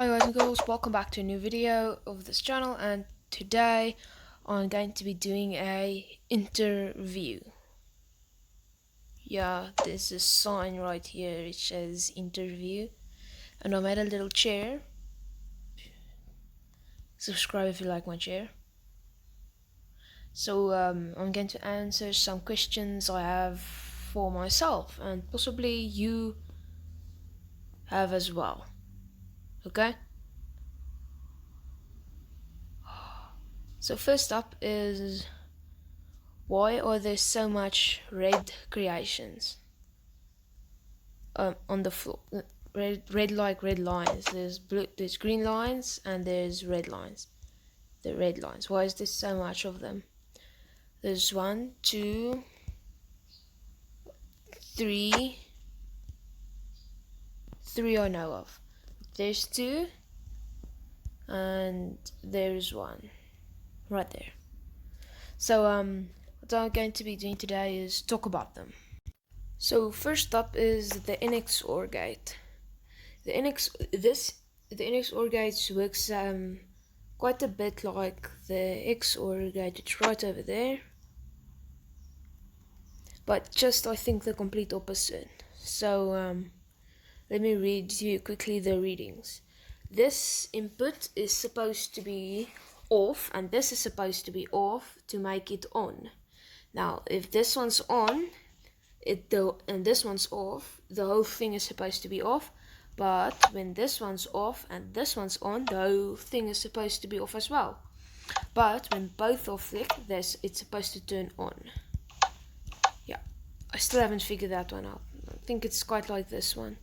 Hi guys and girls, welcome back to a new video of this channel, and today I'm going to be doing a interview. Yeah, there's a sign right here, it says interview, and I made a little chair. Subscribe if you like my chair. So I'm going to answer some questions I have for myself, and possibly you have as well. Okay? So first up is, why are there so much red creations on the floor? Red like red lines. There's blue, there's green lines, and there's red lines. The red lines. Why is there so much of them? There's one, two, three, three I know of. There's two, and there's one right there. So what I'm going to be doing today is talk about them. So first up is the NX OR gate. The NX OR gate works quite a bit like the XOR gate. It's right over there, but just I think the complete opposite. So let me read you quickly the readings. This input is supposed to be off, and this is supposed to be off to make it on. Now, if this one's on, and this one's off, the whole thing is supposed to be off. But when this one's off and this one's on, the whole thing is supposed to be off as well. But when both are flicked, it's supposed to turn on. Yeah, I still haven't figured that one out. I think it's quite like this one.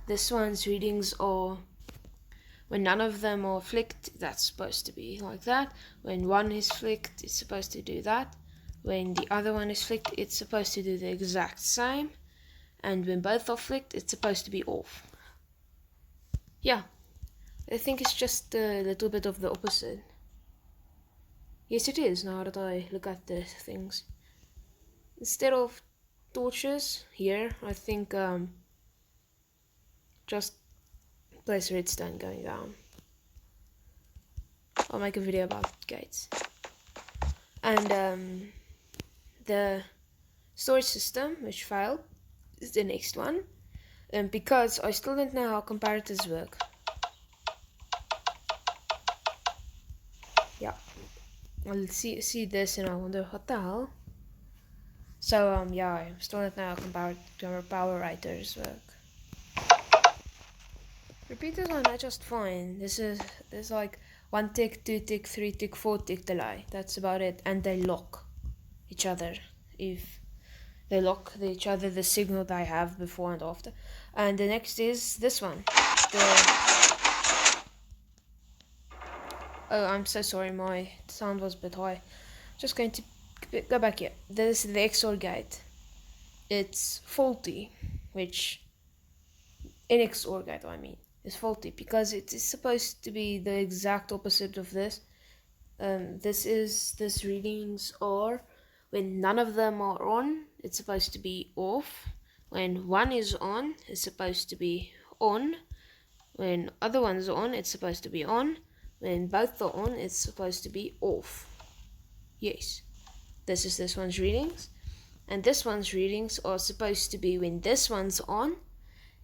This one's readings are, when none of them are flicked, that's supposed to be like that. When one is flicked, it's supposed to do that. When the other one is flicked, it's supposed to do the exact same. And when both are flicked, it's supposed to be off. Yeah, I think it's just a little bit of the opposite. Yes, it is, now that I look at the things. Instead of torches here, I think just place redstone going down. I'll make a video about gates. And the storage system, which failed, is the next one. And because I still don't know how comparators work. Yeah, I'll see this and I wonder what the hell. So yeah, I still don't know how comparators work. Repeaters are not just fine. There's like 1 tick, 2 tick, 3 tick, 4 tick delay. That's about it. And they lock each other. If they lock each other, the signal they have before and after. And the next is this one. Oh, I'm so sorry, my sound was a bit high. Just going to go back here. This is the XOR gate. It's faulty, which NX OR gate, I mean, is faulty because it is supposed to be the exact opposite of this. This readings are, when none of them are on, it's supposed to be off. When one is on, it's supposed to be on. When other one's on, it's supposed to be on. When both are on, it's supposed to be off. Yes, this is this one's readings. And this one's readings are supposed to be, when this one's on,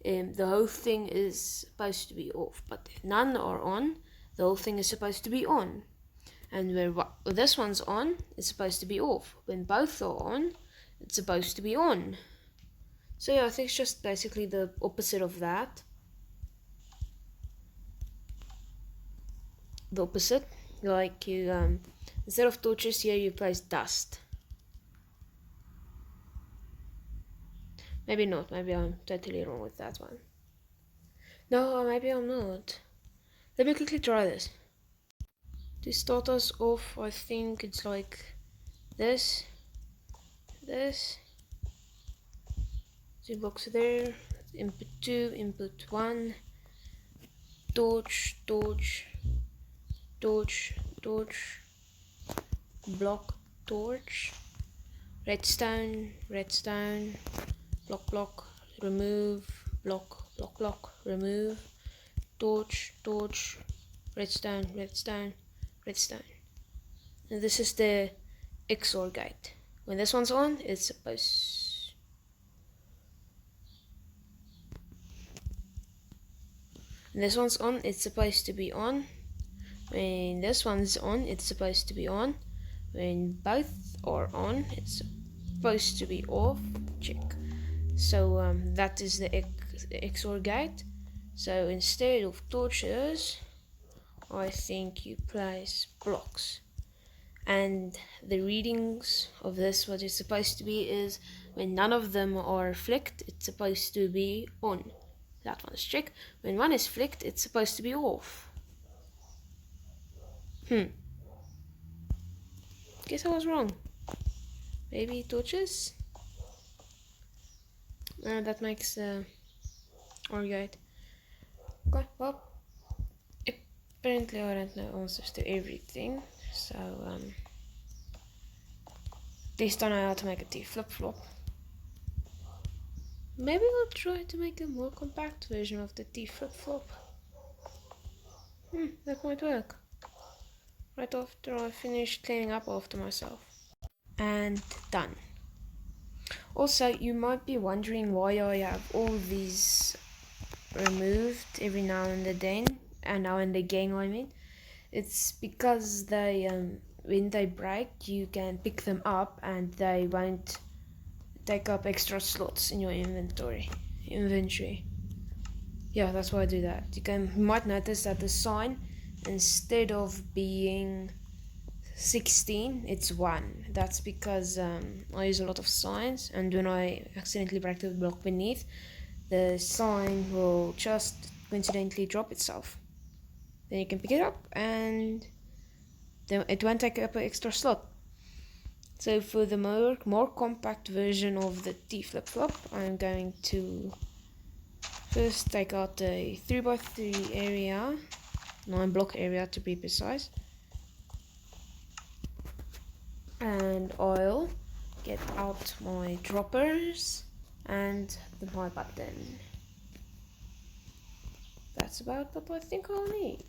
the whole thing is supposed to be off. But if none are on, the whole thing is supposed to be on. And where this one's on, it's supposed to be off. When both are on, it's supposed to be on. So yeah, I think it's just basically the opposite of that. The opposite. Like you, instead of torches here, you place dust. Maybe not. Maybe I'm totally wrong with that one. No, maybe I'm not. Let me quickly try this. To start us off, I think it's like this. 2 blocks there. Input 2, input 1. Torch, torch, torch, torch. Block, torch. Redstone, redstone. Block, block, remove. Block, block, block, remove. torch, torch, redstone, redstone, redstone. And this is the XOR gate. When this one's on, it's supposed... When this one's on, it's supposed to be on. When this one's on, it's supposed to be on. When both are on, it's supposed to be off. Check. So that is the XOR gate. So instead of torches, I think you place blocks. And the readings of this, what it's supposed to be is when none of them are flicked, it's supposed to be on. That one's check. When one is flicked, it's supposed to be off. Guess I was wrong. Maybe torches? That makes OR gate. Okay, well, apparently I don't know answers to everything, so at least I know how to make a T flip-flop. Maybe I'll try to make a more compact version of the T flip-flop. That might work. Right after I finish cleaning up after myself. And done. Also, you might be wondering why I have all these removed every now and then, and now and again I mean. It's because they, when they break, you can pick them up and they won't take up extra slots in your inventory. Yeah, that's why I do that. You might notice that the sign, instead of being 16, it's 1. That's because I use a lot of signs, and when I accidentally break the block beneath, the sign will just coincidentally drop itself. Then you can pick it up and then it won't take up an extra slot. So for the more compact version of the T flip-flop, I'm going to first take out the 3x3 area, 9 block area to be precise, and I'll get out my droppers and my button. That's about what I think I'll need.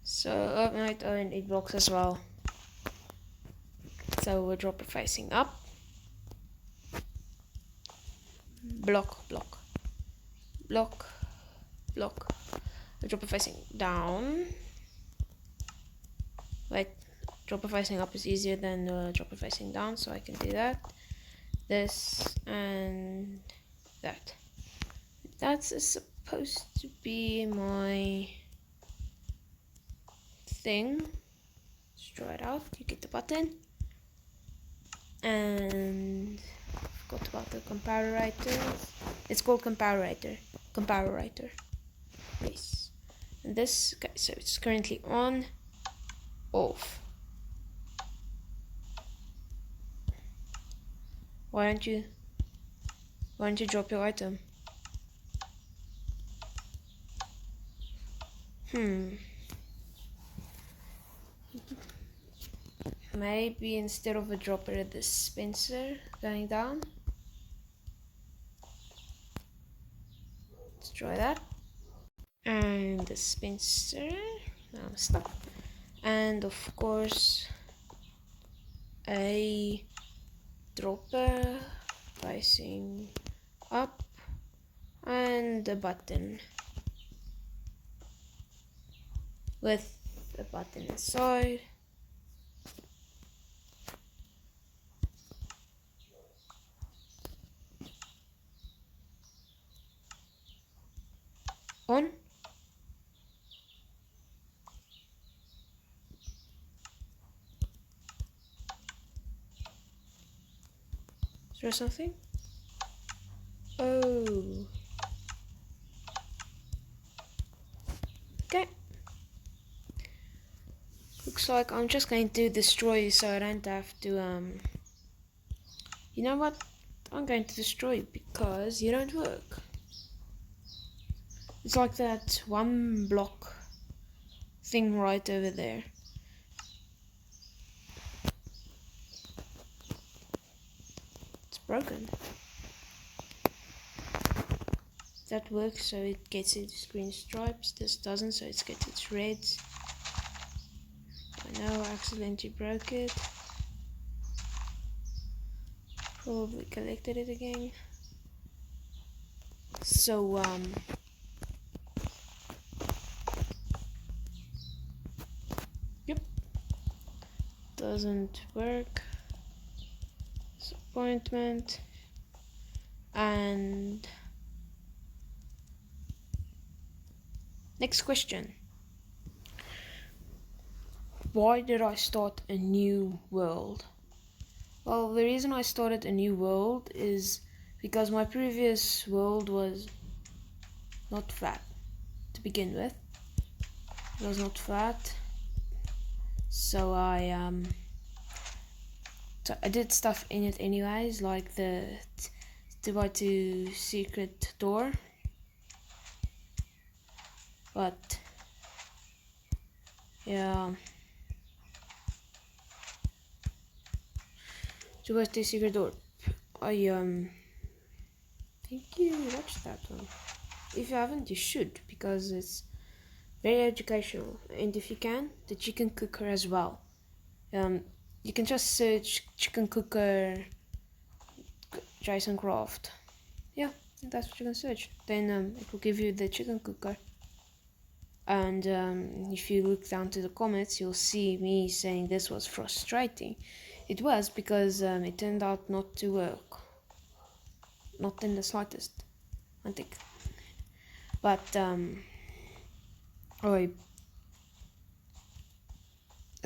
So I might own 8 blocks as well. So we're dropper facing up. Block, block, block, block. The dropper facing down. Wait, dropper facing up is easier than the dropper facing down, so I can do that. This and that. That's supposed to be my thing. Let's draw it out. You get the button. And I forgot about the comparator. It's called comparator. Comparator. Yes. And this, okay, so it's currently on, off. Why don't you drop your item? Maybe instead of a dropper, a dispenser going down. Let's try that. And dispenser. Now stop. And of course, a dropper facing up and a button with a button inside. On. Is there something? Oh. Okay. Looks like I'm just going to destroy so I don't have to, you know what? I'm going to destroy because you don't work. It's like that 1 block thing right over there. It's broken. That works, so it gets its green stripes. This doesn't, so it gets its reds. I know I accidentally broke it. Probably collected it again. So yep, doesn't work. Disappointment. And next question. Why did I start a new world? Well, the reason I started a new world is because my previous world was not flat to begin with. It was not flat, so I did stuff in it anyways, like the 2x2 secret door, but yeah, 2x2 secret door. I think you watched that one. If you haven't, you should, because it's very educational. And if you can, the chicken cooker as well. You can just search chicken cooker Jason Craft. Yeah, that's what you can search. Then it will give you the chicken cooker. And if you look down to the comments, you'll see me saying this was frustrating. It was, because it turned out not to work. Not in the slightest, I think. But there's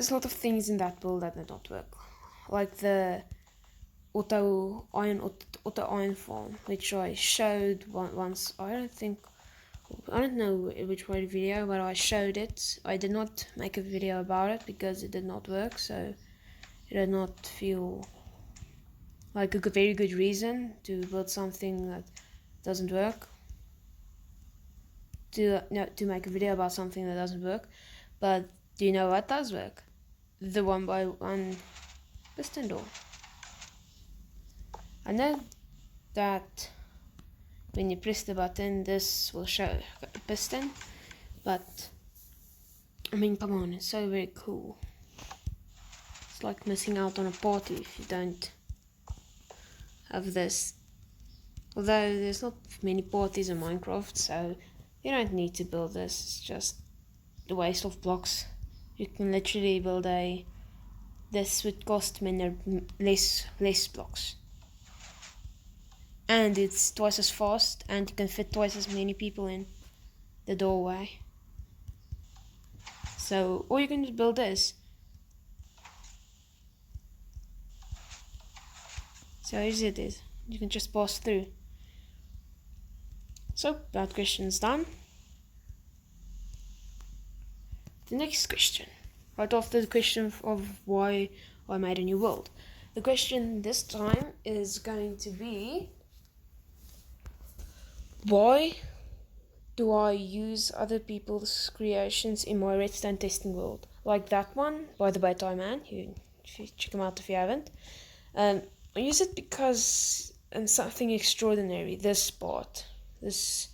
a lot of things in that build that did not work, like the auto iron farm, which I showed once. I don't know which way video, but I showed it. I did not make a video about it because it did not work, so it did not feel like a very good reason to build something that doesn't work. To make a video about something that doesn't work. But do you know what does work? The 1x1 piston door. I know that when you press the button, this will show a piston, but I mean, come on, it's so very cool. It's like missing out on a party if you don't have this. Although there's not many parties in Minecraft, so you don't need to build this. It's just a waste of blocks. You can literally build this would cost less blocks. And it's twice as fast, and you can fit twice as many people in the doorway. So all you can just build this. So easy it is. You can just pass through. So that question's done. The next question, right after the question of why I made a new world. The question this time is going to be, why do I use other people's creations in my redstone testing world? Like that one, by the way, Toy Man. You should check him out if you haven't. I use it because something extraordinary. This part, this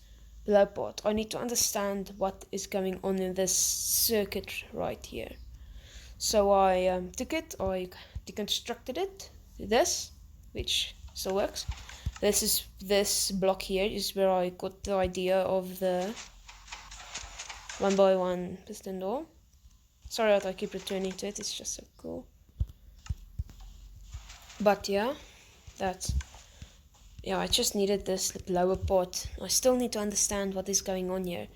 below part. I need to understand what is going on in this circuit right here. So I took it, I deconstructed it to this, which still works. This block here is where I got the idea of the 1x1 piston door. Sorry that I keep returning to it, it's just so cool. But yeah, I just needed this lower part. I still need to understand what is going on here,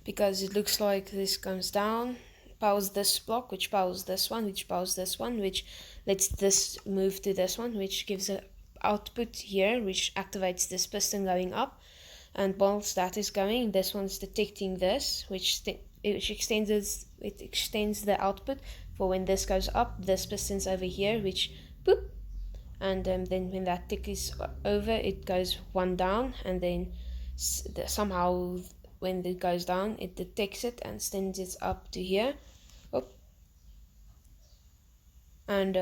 because it looks like this comes down, powers this block, which powers this one, which powers this one, which lets this move to this one, which gives a output here, which activates this piston going up. And whilst that is going, this one's detecting this, which extends the output for when this goes up. This piston's over here, which boop, and then when that tick is over, it goes one down, and then somehow when it goes down, it detects it and sends it up to here. Oh. And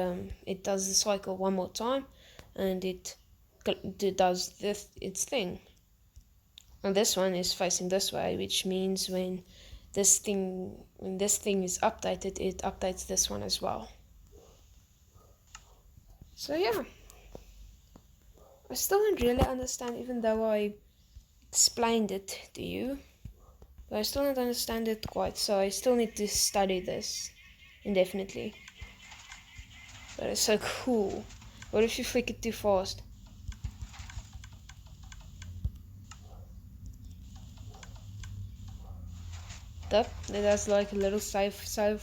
it does the cycle one more time, and it does its thing. And this one is facing this way, which means when this thing is updated, it updates this one as well. So yeah, I still don't really understand, even though I explained it to you, but I still don't understand it quite, so I still need to study this indefinitely. But it's so cool. What if you flick it too fast? That that's like a little file safe.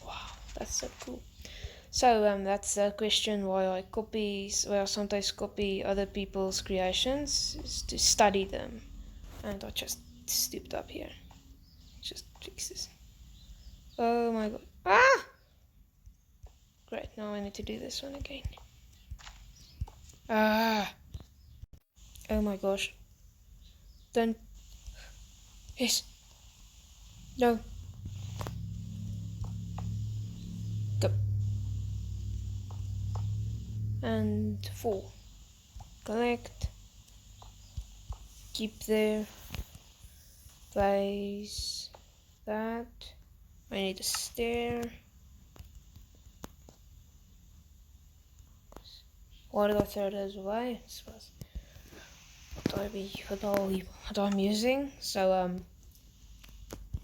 Wow, that's so cool. So that's the question why I sometimes copy other people's creations, is to study them. And I just stepped up here. Just fix this. Oh my god. Ah! Great, now I need to do this one again. Ah! Oh my gosh. Don't. Yes. No. Go. And 4. Collect. Keep there. Place that. I need a stair. Why did I throw those away? This was what I'm using. So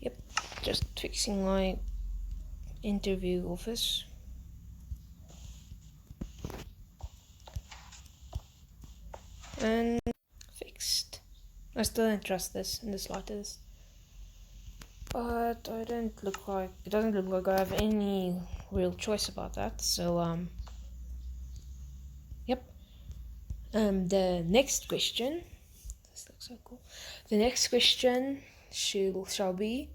yep, just fixing my interview office. And fixed. I still don't trust this in the slightest. But it doesn't look like I have any real choice about that. So yep. The next question. This looks so cool. The next question shall be,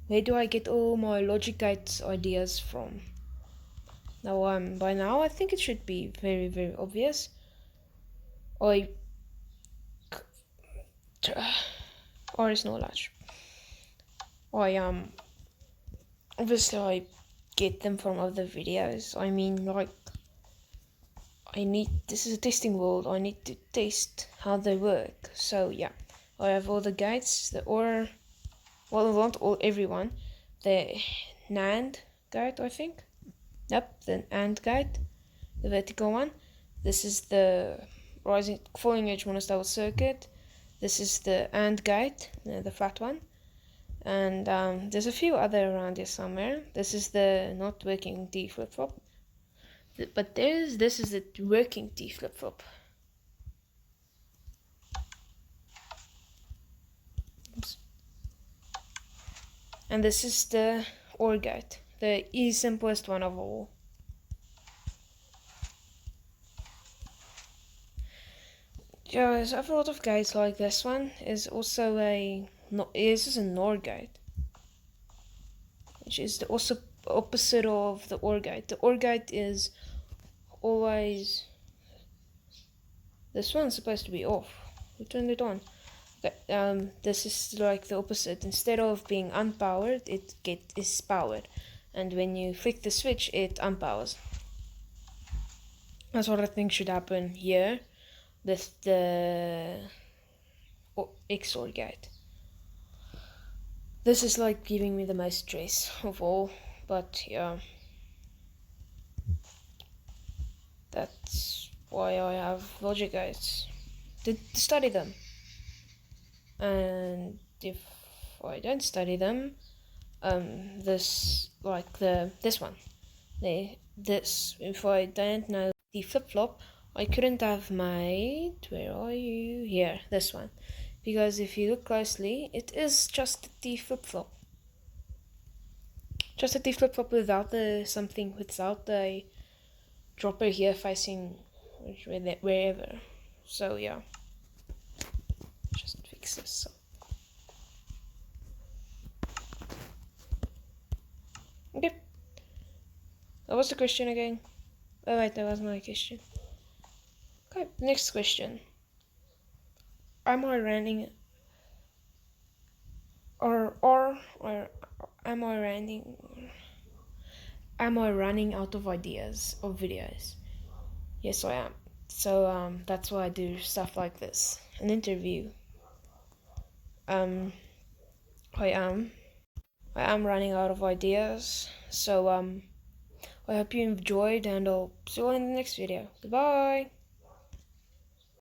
where do I get all my logic gate ideas from? Now by now I think it should be very, very obvious. Or it's not large. Obviously I get them from other videos. I mean, like, this is a testing world, I need to test how they work. So yeah, I have all the gates, everyone. The NAND gate, I think. Yep, the AND gate, the vertical one. This is the falling edge monostable circuit. This is the AND gate, the flat one. And there's a few other around here somewhere. This is the not working D flip-flop. But this is the working T flip-flop. Oops. And this is the OR gate, the simplest one of all. Yeah, there's a lot of gates like this one. Is also this is a NOR gate, which is also opposite of the OR gate. The OR gate is always, this one's supposed to be off. We turned it on. Okay, this is like the opposite. Instead of being unpowered, it is powered, and when you flick the switch, it unpowers. That's what I think should happen here with the XOR gate. This is like giving me the most stress of all, but yeah, that's why I have logic gates, to study them. And if I don't study them, this one, if I don't know the flip-flop, I couldn't have made, where are you? Here, this one. Because if you look closely, it is just a T flip-flop. Just a T flip-flop without the dropper here facing wherever. So yeah, just fix this. Okay. What was the question again? Oh wait, that was my question. Okay, next question. Am I running am I running out of ideas of videos? Yes, I am. So that's why I do stuff like this, an interview. Um, I am. I am running out of ideas. So I hope you enjoyed, and I'll see you in the next video. Goodbye.